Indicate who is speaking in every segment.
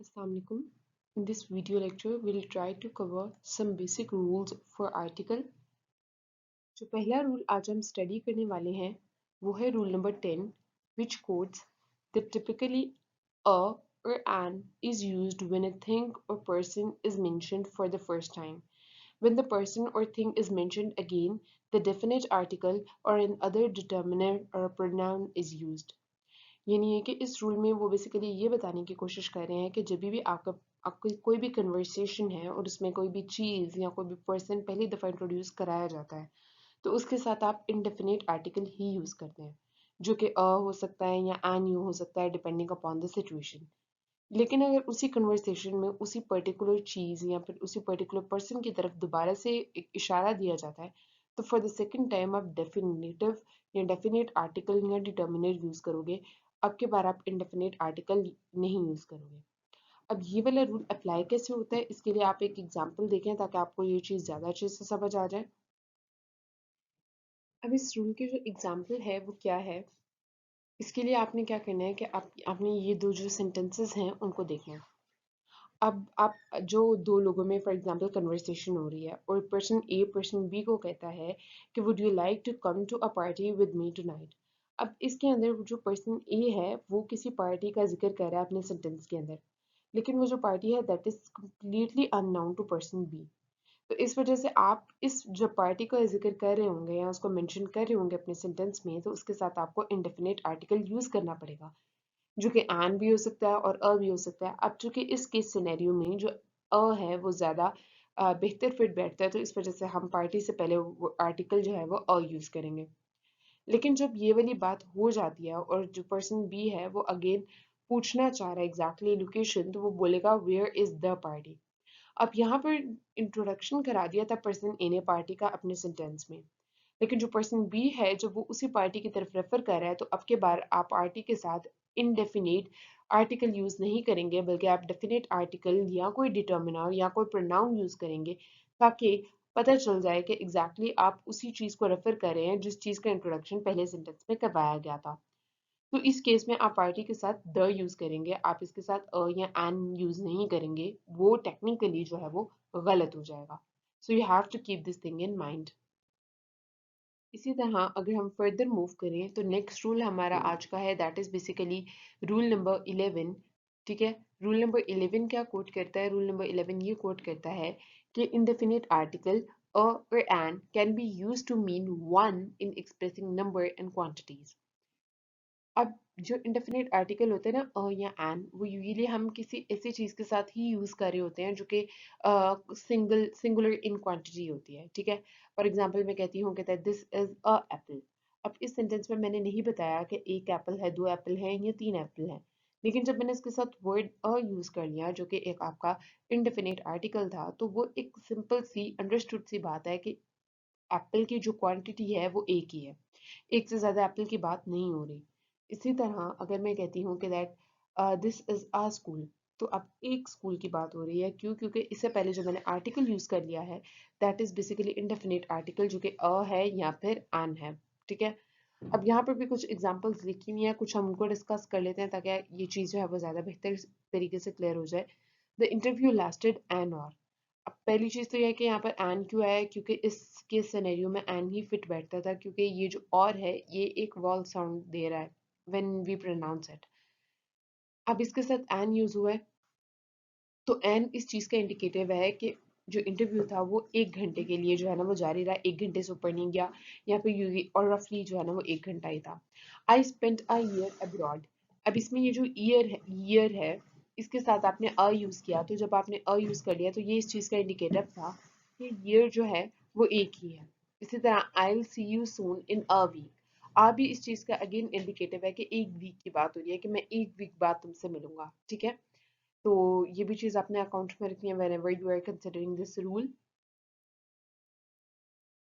Speaker 1: Assalamualaikum. In this video lecture, we'll try to cover some basic rules for article. जो पहला rule आज हम study करने वाले हैं वो है rule number 10 which quotes that typically a or an is used when a thing or person is mentioned for the first time. When the person or thing is mentioned again, the definite article or an other determiner or a pronoun is used. ये नहीं है कि इस rule में वो basically ये बताने की कोशिश कर रहे हैं कि जब भी आपको कोई भी कन्वर्सेशन है और उसमें कोई भी चीज़ या कोई भी पर्सन पहली दफ़ा इंट्रोड्यूस कराया जाता है तो उसके साथ आप इंडेफिनिट आर्टिकल ही यूज़ करते हैं जो कि अ हो सकता है या एन यू हो सकता है डिपेंडिंग अपॉन द सिचुएशन। लेकिन अगर उसी कन्वर्सेशन में उसी पर्टिकुलर चीज़ या फिर उसी पर्टिकुलर पर्सन की तरफ दोबारा से एक इशारा दिया जाता है तो फॉर द सेकंड टाइम आप डेफिनेटिव या डेफिनेट आर्टिकल या डिटर्मिनर यूज़ करोगे। अब के बार आप इंडेफिनेट आर्टिकल नहीं यूज़ करोगे। अब ये वाला रूल अप्लाई कैसे होता है इसके लिए आप एक एग्जांपल देखें ताकि आपको ये चीज़ ज़्यादा अच्छे से समझ आ जाए। अब इस रूल की जो एग्जांपल है वो क्या है, इसके लिए आपने क्या करना है कि आपने ये दो जो सेंटेंसेस हैं उनको देखना है। अब आप जो दो लोगों में फॉर एग्जांपल कन्वर्सेशन हो रही है और पर्सन ए पर्सन बी को कहता है कि would you like to come to a party with me tonight. अब इसके अंदर जो पर्सन ए है वो किसी पार्टी का जिक्र कर रहा है अपने सेंटेंस के अंदर, लेकिन वो जो पार्टी है that is completely unknown to person B. तो इस वजह से आप इस जो पार्टी का जिक्र कर रहे होंगे या उसको मेंशन कर रहे होंगे अपने सेंटेंस में तो उसके साथ आपको इंडेफिनिट आर्टिकल यूज करना पड़ेगा जो कि एन भी हो सकता है और अ भी हो सकता है। अब चूंकि इस केस सिनेरियो में जो अ है वो ज़्यादा बेहतर फिट बैठता है तो इस वजह से हम पार्टी से पहले वो आर्टिकल जो है वो अ यूज़ करेंगे। लेकिन जब ये वाली बात हो जाती है और जो पर्सन बी है वो अगेन पूछना चाह रहा है एग्जैक्टली लोकेशन तो वो बोलेगा वेयर इज द पार्टी। अब यहाँ पर इंट्रोडक्शन करा दिया था पर्सन ए ने पार्टी का अपने सेंटेंस में, लेकिन जो पर्सन बी है जब वो उसी पार्टी की तरफ रेफर कर रहा है तो अब के बार आप पार्टी के साथ इनडेफिनेट आर्टिकल यूज नहीं करेंगे बल्कि आप डेफिनेट आर्टिकल या कोई डिटर्मिनर या कोई प्रोनाउन यूज करेंगे ताकि पता चल जाए कि एग्जैक्टली आप उसी चीज को रेफर कर रहे हैं जिस चीज का इंट्रोडक्शन पहले सेंटेंस में करवाया गया था। तो इस केस में आप पार्टी के साथ द यूज करेंगे, आप इसके साथ अ या एन यूज नहीं करेंगे, वो टेक्निकली जो है वो गलत हो जाएगा। So you have to keep this thing in mind. इसी तरह अगर हम फर्दर मूव करें तो नेक्स्ट रूल हमारा आज का है that is basically rule number 11। ठीक है, रूल नंबर 11 क्या कोट करता है? रूल नंबर 11 ये कोट करता है कि इंडेफिनिट आर्टिकल अ और an can be use to mean one in expressing number and quantities. अब जो इंडेफिनिट आर्टिकल होते हैं ना अ या एन वो यूजुअली हम किसी ऐसी चीज के साथ ही यूज कर रहे होते हैं जो कि सिंगुलर इन क्वांटिटी होती है। ठीक है, फॉर एग्जांपल मैं कहती हूँ कहता है दिस इज अ एप्पल। अब इस सेंटेंस में मैंने नहीं बताया कि एक एप्पल है, दो एप्पल है या तीन एप्पल है, लेकिन जब मैंने इसके साथ वर्ड अ यूज कर लिया जो कि एक आपका इंडेफिनिट आर्टिकल था तो वो एक सिंपल सी अंडरस्टूड सी बात है कि एप्पल की जो क्वांटिटी है वो एक ही है, एक से ज़्यादा एप्पल की बात नहीं हो रही। इसी तरह अगर मैं कहती हूँ कि that this is a school तो अब एक स्कूल की बात हो रही है। क्यों? क्योंकि इससे पहले जो मैंने आर्टिकल यूज़ कर लिया है that is basically indefinite article जो कि अ है या फिर एन है। ठीक है, अब यहाँ पर भी कुछ एग्जांपल्स लिखी हुई हैं, कुछ हम उनको डिस्कस कर लेते हैं ताकि ये चीज़ जो है वो ज़्यादा बेहतर तरीके से क्लियर हो जाए। The interview lasted an hour. अब पहली चीज़ तो यह है कि यहाँ पर एन क्यों आया है, क्योंकि इसके सिनेरियो में एन ही फिट बैठता था क्योंकि ये जो और है ये एक वॉल साउंड दे रहा है व्हेन वी प्रोनाउंस इट। अब इसके साथ एन यूज हुआ है तो एन इस चीज़ का इंडिकेटिव है कि जो इंटरव्यू था वो एक घंटे के लिए जो है ना वो जारी रहा, एक घंटे से ऊपर नहीं गया या फिर और रफली जो है ना वो एक घंटा ही था। I spent a year abroad. अब इसमें ये जो ईयर है इसके साथ आपने अ यूज़ किया तो जब आपने अ यूज़ कर लिया तो ये इस चीज़ का इंडिकेटिव था कि ईयर जो है वो एक ही है। इसी तरह I will see you soon in a week. आ भी इस चीज़ का अगेन इंडिकेटिव है कि एक वीक की बात हो रही है कि मैं एक वीक बाद तुमसे मिलूंगा। ठीक है, तो ये भी चीज़ आपने अकाउंट में रखनी है whenever you are considering this rule।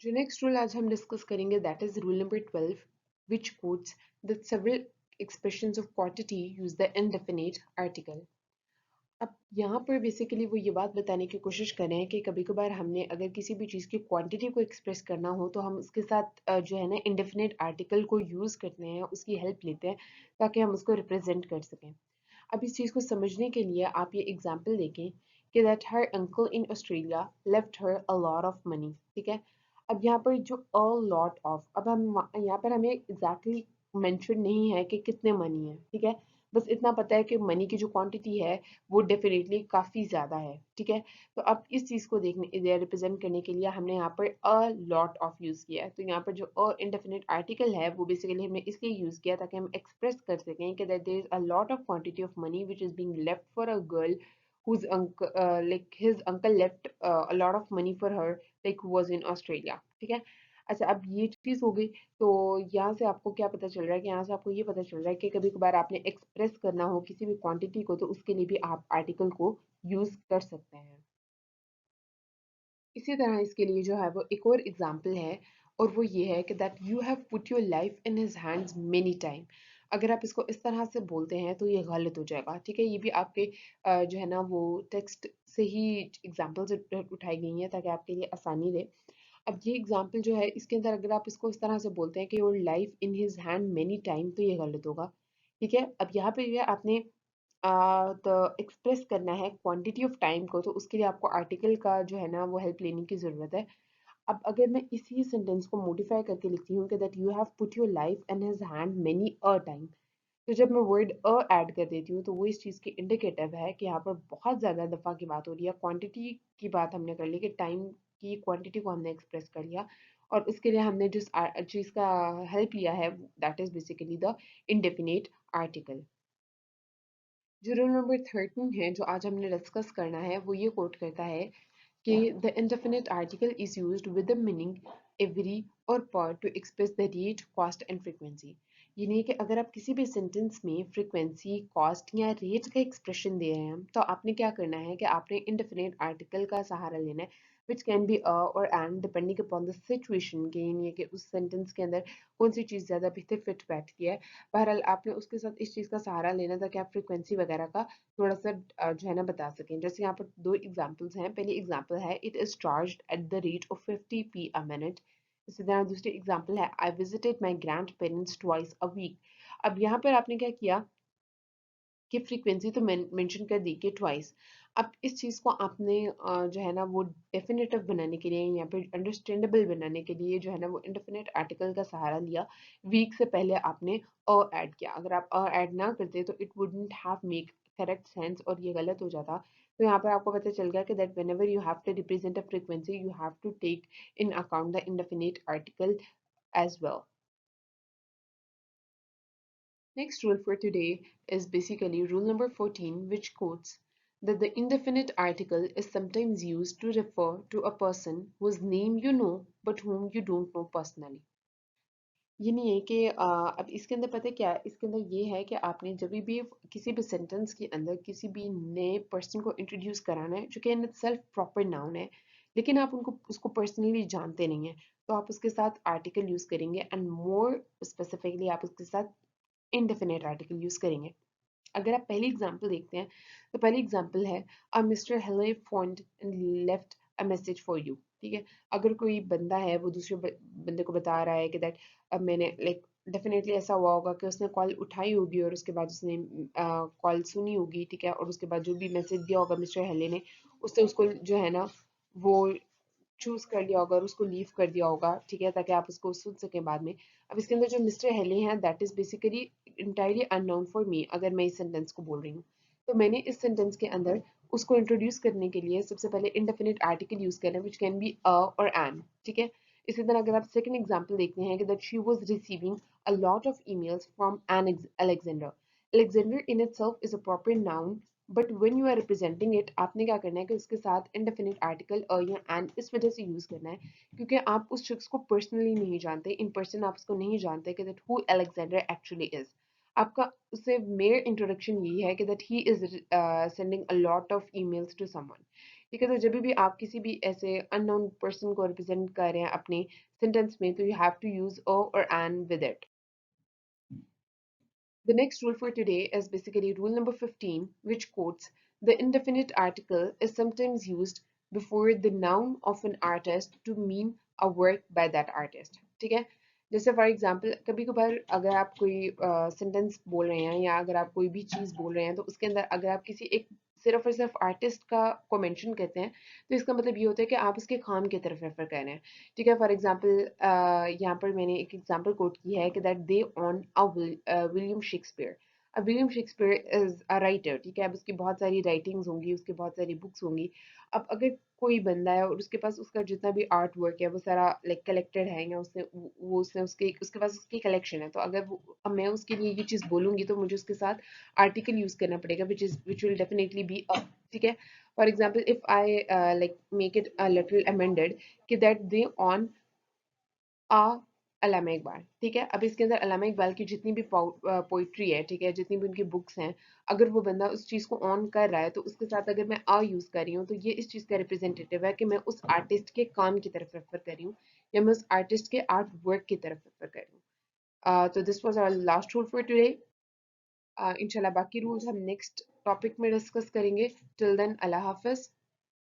Speaker 1: जो नेक्स्ट रूल आज हम डिस्कस करेंगे that is rule number 12 which quotes that several expressions of quantity use the indefinite article। अब यहाँ पर बेसिकली वो ये बात बताने की कोशिश कर रहे हैं कि कभी कभार हमने अगर किसी भी चीज़ की क्वांटिटी को एक्सप्रेस करना हो तो हम उसके साथ जो है ना इंडेफिनिट आर्टिकल को यूज़ करते हैं, उसकी हेल्प लेते हैं ताकि हम उसको रिप्रेजेंट कर सकें। अब इस चीज़ को समझने के लिए आप ये एग्जाम्पल देखें कि that her uncle in Australia left her a lot of money, ठीक है। अब यहाँ पर जो अ लॉट ऑफ, अब हम यहाँ पर हमें एग्जैक्टली मेंशन नहीं है कि कितने मनी है, ठीक है। बस इतना पता है कि मनी की जो क्वांटिटी है वो डेफिनेटली काफ़ी ज़्यादा है, ठीक है। तो अब इस चीज़ को देखने रिप्रेजेंट करने के लिए हमने यहाँ पर अ लॉट ऑफ यूज़ किया है। तो यहाँ पर जो अ इंडेफिनिट आर्टिकल है वो बेसिकली हमने इसलिए यूज़ किया ताकि हम एक्सप्रेस कर सकें कि that there is a lot of quantity of money which is being left for a girl whose uncle like his uncle left a lot of money for her like who was in Australia, ठीक है। अच्छा, अब ये चीज़ हो गई। तो यहाँ से आपको क्या पता चल रहा है कि यहाँ से आपको ये पता चल रहा है कि कभी कभार आपने एक्सप्रेस करना हो किसी भी क्वांटिटी को तो उसके लिए भी आप आर्टिकल को यूज़ कर सकते हैं। इसी तरह इसके लिए जो है वो एक और एग्जाम्पल है और वो ये है कि that you have put your life in his hands many time. अगर आप इसको इस तरह से बोलते हैं तो ये गलत हो जाएगा, ठीक है। ये भी आपके जो है ना वो टेक्स्ट से ही एग्जाम्पल्स उठाई गई हैं ताकि आपके लिए आसानी रहे। अब ये एग्जाम्पल जो है इसके अंदर अगर आप इसको इस तरह से बोलते हैं कि your life in his hand many time तो ये गलत होगा, ठीक है। अब यहाँ पे ये आपने तो एक्सप्रेस करना है क्वांटिटी ऑफ टाइम को तो उसके लिए आपको आर्टिकल का जो है ना वो हेल्प लेने की ज़रूरत है। अब अगर मैं इसी सेंटेंस को मॉडिफाई करके लिखती हूँ कि that you have put your life in his hand many a time, तो जब मैं वर्ड अ ऐड कर देती हूँ तो वो इस चीज़ की इंडिकेटिव है कि यहाँ पर बहुत ज़्यादा दफ़ा की बात हो रही है। क्वांटिटी की बात हमने कर ली कि टाइम की क्वांटिटी को हमने एक्सप्रेस कर लिया और उसके लिए हमने जिस चीज़ का हेल्प लिया है that is basically the indefinite article. जो रूल नंबर 13 है जो आज हमने डिस्कस करना है वो ये कोट करता है कि the indefinite article is used with the meaning every or part to express the rate, cost and frequency। ये नहीं कि अगर आप किसी भी सेंटेंस में फ्रीक्वेंसी, कॉस्ट या रेट का एक्सप्रेशन दे रहे हैं तो आपने क्या करना है कि आपने indefinite article का सहारा लेना है which can be a or and depending upon the situation के ये कि उस सेंटेंस के अंदर कौन सी चीज़ ज़्यादा बेहतर फिट बैठती है। बहरहाल आपने उसके साथ इस चीज़ का सहारा लेना ताकि आप फ्रीक्वेंसी वगैरह का थोड़ा सा जो है ना बता सकें। जैसे यहाँ पर दो एग्जांपल्स हैं। पहली एग्जांपल है it is charged at the rate of 50p a minute. इसी तरह दूसरी एग्जांपल है I visited my grandparents twice a week. अब यहाँ पर आपने क्या किया कि फ्रीक्वेंसी तो मेंशन कर दी कि ट्वाइस। अब इस चीज़ को आपने जो है ना वो डेफिनेटिव बनाने के लिए या फिर अंडरस्टैंडेबल बनाने के लिए जो है ना वो इंडेफिनिट आर्टिकल का सहारा लिया। वीक से पहले आपने अ ऐड किया। अगर आप अ ऐड ना करते तो it wouldn't have make correct sense और ये गलत हो जाता। तो यहाँ पर आपको पता चल गया कि that whenever you have to represent a frequency you have to take in account the indefinite article as well. Next rule for today is basically rule number 14, which quotes that the indefinite article is sometimes used to refer to a person whose name you know but whom you don't know personally। ये नहीं है कि अब इसके अंदर पता है क्या है? इसके अंदर ये है कि आपने जब भी किसी भी सेंटेंस के अंदर किसी भी नए पर्सन को इंट्रोड्यूस कराना है जो कि इन इटसेल्फ प्रॉपर नाउन है लेकिन आप उनको उसको पर्सनली जानते नहीं हैं तो आप उसके साथ आर्टिकल यूज करेंगे एंड मोर स्पेसिफिकली आप उसके साथ इनडेफिनेट आर्टिकल यूज करेंगे। अगर आप पहली एग्जांपल देखते हैं तो पहली एग्जांपल है अ मिस्टर हेले found and left a message for you, ठीक है। अगर कोई बंदा है वो दूसरे बंदे को बता रहा है कि दैट अब मैंने लाइक डेफिनेटली ऐसा हुआ होगा कि उसने कॉल उठाई होगी और उसके बाद उसने कॉल सुनी होगी, ठीक है। और उसके बाद जो भी मैसेज दिया होगा मिस्टर हेले ने उसने उसको जो है ना वो चूज कर लिया होगा और उसको लीव कर दिया होगा, ठीक है, ताकि आप उसको सुन सकें बाद में। अब इसके अंदर जो मिस्टर हेली हैं that is basically entirely unknown for me अगर मैं इस सेंटेंस को बोल रही हूँ। तो मैंने इस सेंटेंस के अंदर उसको इंट्रोड्यूस करने के लिए सबसे पहले इंडेफिनिट आर्टिकल यूज करना है व्हिच कैन बी अ और एन, ठीक है। इसी तरह अगर आप सेकंड एग्जांपल देखते हैं कि that she was receiving a lot of emails from an Alexander. Alexander in itself is a proper noun but when you are representing it आपने क्या करना है कि उसके साथ इंडेफिनिट आर्टिकल अ या एन इस वजह से यूज करना है क्योंकि आप उस शख्स को पर्सनली नहीं जानते, इन पर्सन आप उसको नहीं जानते कि that who Alexander actually is. आपका उससे मेयर इंट्रोडक्शन यही है कि that he is sending a lot of emails to someone, ठीक है। तो जब भी आप किसी भी ऐसे अननोन पर्सन को रिप्रेजेंट कर रहे हैं अपने सेंटेंस में तो you have to use a और an with it. The next rule for today is basically rule number 15, which quotes the indefinite article is sometimes used before the noun of an artist to mean a work by that artist, ठीक है। जैसे for example कभी कभार अगर आप कोई sentence बोल रहे हैं या अगर आप कोई भी चीज़ बोल रहे हैं तो उसके अंदर अगर आप किसी एक सिर्फ और सिर्फ आर्टिस्ट का को मेंशन करते हैं तो इसका मतलब ये होता है कि आप उसके काम की तरफ रेफर कर रहे हैं। ठीक है, फॉर एग्जांपल यहाँ पर मैंने एक एग्जांपल कोट की है कि that they on a William Shakespeare. अब William Shakespeare is a writer, ठीक है, अब उसकी बहुत सारी राइटिंग्स होंगी, उसकी बहुत सारी बुक्स होंगी। अब अगर कोई बंदा है और उसके पास उसका जितना भी आर्ट वर्क है वो सारा लाइक कलेक्टेड है या उसने वो उसने उसके पास उसकी कलेक्शन है, तो अगर वो अब मैं उसके लिए ये चीज़ बोलूंगी तो मुझे उसके साथ आर्टिकल यूज करना पड़ेगा which will definitely be a, ठीक है। For example if I like make it a little amended कि दैट दे ऑन आ अल्लामा इकबाल, ठीक है। अब इसके अंदर अल्लामा इकबाल की जितनी भी पोइट्री है, ठीक है, जितनी भी उनकी बुक्स हैं, अगर वो बंदा उस चीज़ को ऑन कर रहा है तो उसके साथ अगर मैं आ यूज़ कर रही हूँ तो ये इस चीज़ का रिप्रेजेंटेटिव है कि मैं उस आर्टिस्ट के काम की तरफ रेफर कर रही हूँ या मैं उस आर्टिस्ट के आर्ट वर्क की तरफ रेफर कर रही हूँ। तो this was our last rule for today. इंशाल्लाह बाकी रूल्स हम नेक्स्ट टॉपिक में डिस्कस करेंगे। टिल देन अल्लाह हाफिज।